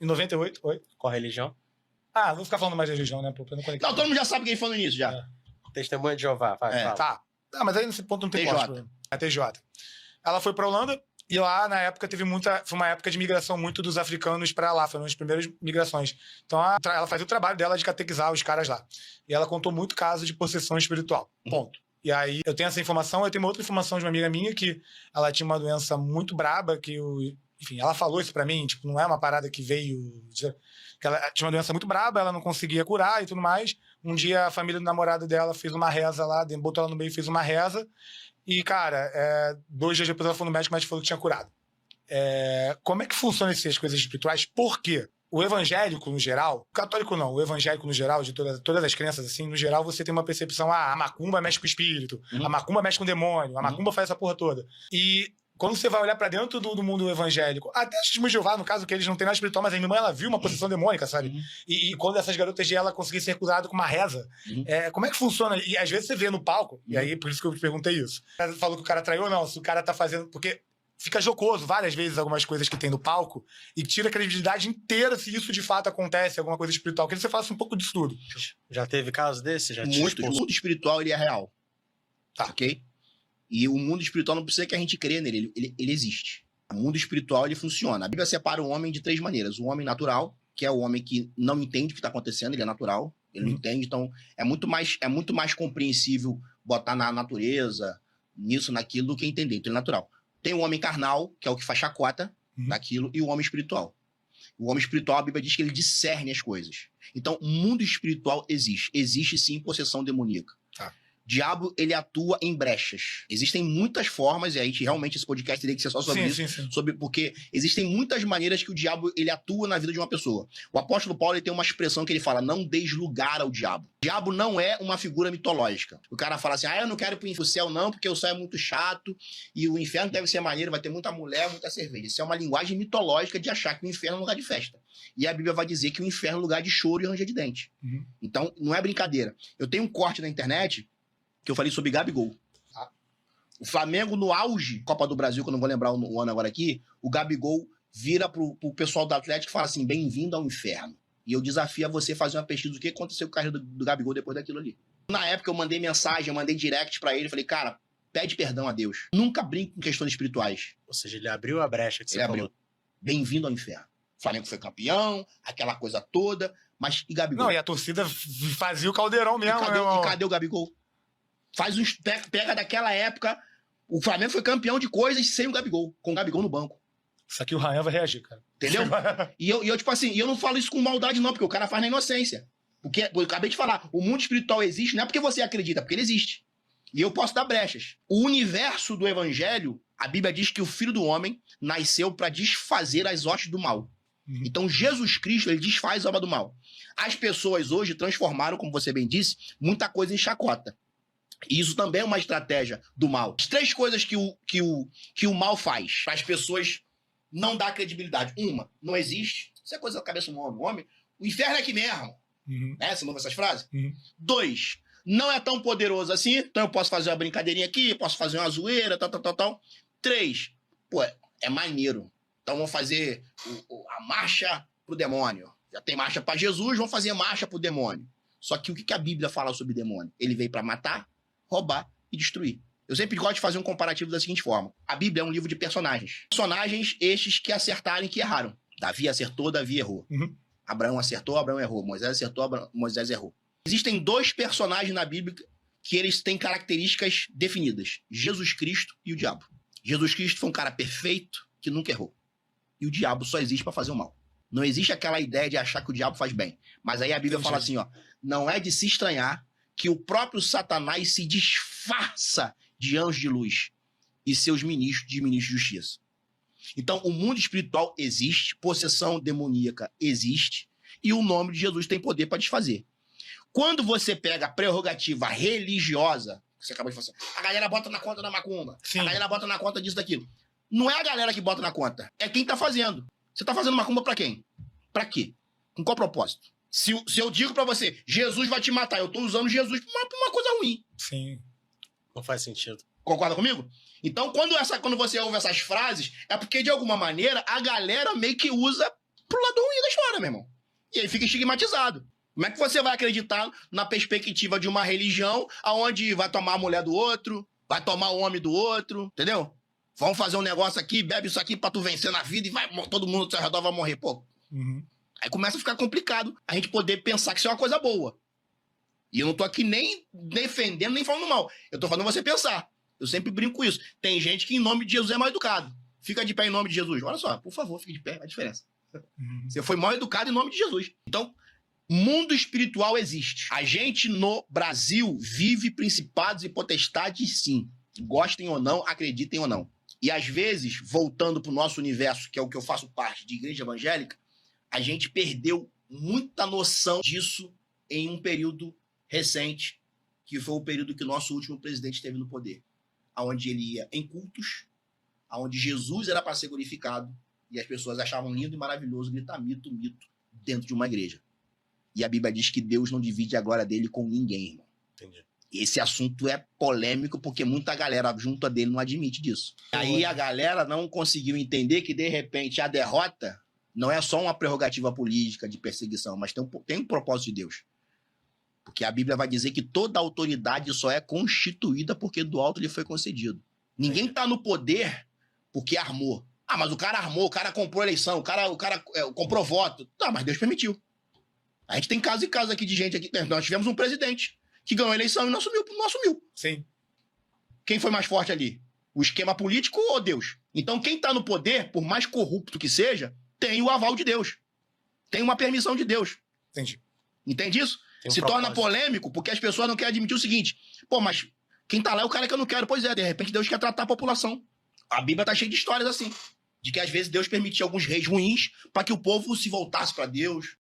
Em 98, oi? Qual religião? Ah, não vou ficar falando mais de religião, né? Pra não conectar. Não, todo mundo já sabe quem falou nisso, já. Testemunha de Jeová, vai, fala. Tá. Ah, mas aí nesse ponto não tem TJ. corte. A TJ. Ela foi pra Holanda e lá, na época, foi uma época de migração muito dos africanos pra lá. Foi uma das primeiras migrações. Então, ela fazia o trabalho dela de catequizar os caras lá. E ela contou muito caso de possessão espiritual. Ponto. E aí, eu tenho essa informação. Eu tenho uma outra informação de uma amiga minha que ela tinha uma doença muito braba, enfim, ela falou isso pra mim, tipo, não é uma parada que veio... Que ela tinha uma doença muito braba, ela não conseguia curar e tudo mais. Um dia, a família do namorado dela fez uma reza lá, botou ela no meio e fez uma reza. E, cara, 2 dias depois ela foi no médico, o médico falou que tinha curado. Como é que funcionam essas coisas espirituais? Por quê? O evangélico, no geral, o católico não, o evangélico, no geral, de todas as crenças, assim, no geral, você tem uma percepção, a macumba mexe com o espírito, a macumba mexe com o demônio, a macumba faz essa porra toda. E quando você vai olhar pra dentro do mundo evangélico, até os testemunhos de Jeová, no caso, que eles não têm nada espiritual, mas a minha irmã, ela viu uma possessão demônica, sabe? E quando essas garotas de ela conseguiam ser curadas com uma reza, como é que funciona? E às vezes você vê no palco, e aí por isso que eu te perguntei isso. Ela falou que o cara traiu ou não, se o cara tá fazendo... Porque fica jocoso várias vezes algumas coisas que tem no palco e tira a credibilidade inteira se isso de fato acontece, alguma coisa espiritual. Queria que você falasse um pouco disso tudo. Já teve caso desse? Já Muito. O mundo espiritual, ele é real. Tá. Ok? E o mundo espiritual não precisa que a gente creia nele, ele existe. O mundo espiritual, ele funciona. A Bíblia separa o homem de 3 maneiras. O homem natural, que é o homem que não entende o que está acontecendo, ele é natural, ele não entende, então é muito mais compreensível botar na natureza, nisso, naquilo, do que entender. Então ele é natural. Tem o homem carnal, que é o que faz chacota daquilo, e o homem espiritual. O homem espiritual, a Bíblia diz que ele discerne as coisas. Então, o mundo espiritual existe. Existe, sim, possessão demoníaca. Tá. Diabo, ele atua em brechas. Existem muitas formas, e a gente realmente, esse podcast teria que ser só sobre isso. Sim. Porque existem muitas maneiras que o diabo, ele atua na vida de uma pessoa. O apóstolo Paulo, ele tem uma expressão que ele fala, não deis lugar ao diabo. O diabo não é uma figura mitológica. O cara fala assim, eu não quero ir pro céu não, porque o céu é muito chato, e o inferno deve ser maneiro, vai ter muita mulher, muita cerveja. Isso é uma linguagem mitológica de achar que o inferno é um lugar de festa. E a Bíblia vai dizer que o inferno é um lugar de choro e ranger de dente. Então, não é brincadeira. Eu tenho um corte na internet que eu falei sobre Gabigol. O Flamengo, no auge, Copa do Brasil, que eu não vou lembrar o ano agora aqui, o Gabigol vira pro pessoal do Atlético e fala assim, bem-vindo ao inferno. E eu desafio a você fazer uma pesquisa do que aconteceu com a carreira do Gabigol depois daquilo ali. Na época eu mandei mensagem, eu mandei direct pra ele, falei, cara, pede perdão a Deus. Nunca brinque com questões espirituais. Ou seja, ele abriu a brecha que você falou. Abriu. Bem-vindo ao inferno. O Flamengo foi campeão, aquela coisa toda, mas e Gabigol? Não, e a torcida fazia o caldeirão mesmo. E cadê o Gabigol? Pega daquela época, o Flamengo foi campeão de coisas sem o Gabigol, com o Gabigol no banco. Isso aqui o Ryan vai reagir, cara. Entendeu? E eu, tipo assim, eu não falo isso com maldade não, porque o cara faz na inocência. Porque, eu acabei de falar, o mundo espiritual existe, não é porque você acredita, é porque ele existe. E eu posso dar brechas. O universo do evangelho, a Bíblia diz que o Filho do Homem nasceu para desfazer as hostes do mal. Então Jesus Cristo, ele desfaz a obra do mal. As pessoas hoje transformaram, como você bem disse, muita coisa em chacota. E isso também é uma estratégia do mal. As 3 coisas que o mal faz para as pessoas não dar credibilidade. Uma, não existe. Isso é coisa da cabeça do homem. O inferno é aqui mesmo. Você não ouve essas frases? 2, não é tão poderoso assim, então eu posso fazer uma brincadeirinha aqui, posso fazer uma zoeira, tal. 3, é maneiro. Então vamos fazer a marcha pro demônio. Já tem marcha para Jesus, vamos fazer marcha pro demônio. Só que o que a Bíblia fala sobre demônio? Ele veio para matar, roubar e destruir. Eu sempre gosto de fazer um comparativo da seguinte forma. A Bíblia é um livro de personagens. Personagens estes que acertaram e que erraram. Davi acertou, Davi errou. Abraão acertou, Abraão errou. Moisés acertou, Moisés errou. Existem 2 personagens na Bíblia que eles têm características definidas. Jesus Cristo e o diabo. Jesus Cristo foi um cara perfeito que nunca errou. E o diabo só existe para fazer o mal. Não existe aquela ideia de achar que o diabo faz bem. Mas aí a Bíblia fala assim, não é de se estranhar que o próprio Satanás se disfarça de anjo de luz e seus ministros de justiça. Então, o mundo espiritual existe, possessão demoníaca existe, e o nome de Jesus tem poder para desfazer. Quando você pega a prerrogativa religiosa, você acabou de falar assim, a galera bota na conta da macumba, a galera bota na conta disso, daquilo. Não é a galera que bota na conta, é quem tá fazendo. Você tá fazendo macumba pra quem? Pra quê? Com qual propósito? Se eu digo pra você, Jesus vai te matar, eu tô usando Jesus pra uma coisa ruim. Sim. Não faz sentido. Concorda comigo? Então, quando você ouve essas frases, é porque, de alguma maneira, a galera meio que usa pro lado ruim da meu irmão. E aí fica estigmatizado. Como é que você vai acreditar na perspectiva de uma religião onde vai tomar a mulher do outro, vai tomar o homem do outro, entendeu? Vamos fazer um negócio aqui, bebe isso aqui pra tu vencer na vida e vai, todo mundo ao seu redor vai morrer, pô. Aí começa a ficar complicado a gente poder pensar que isso é uma coisa boa. E eu não tô aqui nem defendendo, nem falando mal. Eu tô falando você pensar. Eu sempre brinco com isso. Tem gente que em nome de Jesus é mal educado. Fica de pé em nome de Jesus. Olha só, por favor, fique de pé, é a diferença. Você foi mal educado em nome de Jesus. Então, mundo espiritual existe. A gente no Brasil vive principados e potestades, sim. Gostem ou não, acreditem ou não. E às vezes, voltando pro nosso universo, que é o que eu faço parte de igreja evangélica, a gente perdeu muita noção disso em um período recente, que foi o período que o nosso último presidente esteve no poder. Onde ele ia em cultos, onde Jesus era para ser glorificado, e as pessoas achavam lindo e maravilhoso gritar mito, mito, dentro de uma igreja. E a Bíblia diz que Deus não divide a glória dele com ninguém, irmão. Entendi. Esse assunto é polêmico porque muita galera junto a dele não admite disso. Aí a galera não conseguiu entender que, de repente, a derrota não é só uma prerrogativa política de perseguição, mas tem um propósito de Deus. Porque a Bíblia vai dizer que toda autoridade só é constituída porque do alto lhe foi concedido. Ninguém está no poder porque armou. Ah, mas o cara armou, o cara comprou eleição, o cara comprou voto. Tá, mas Deus permitiu. A gente tem casos e casos aqui de gente aqui. Nós tivemos um presidente que ganhou a eleição e não assumiu. Sim. Quem foi mais forte ali? O esquema político ou Deus? Então quem está no poder, por mais corrupto que seja, tem o aval de Deus. Tem uma permissão de Deus. Entendi. Entende isso? Se torna polêmico porque as pessoas não querem admitir o seguinte: pô, mas quem tá lá é o cara que eu não quero. Pois é, de repente Deus quer tratar a população. A Bíblia tá cheia de histórias assim, de que às vezes Deus permitia alguns reis ruins para que o povo se voltasse para Deus,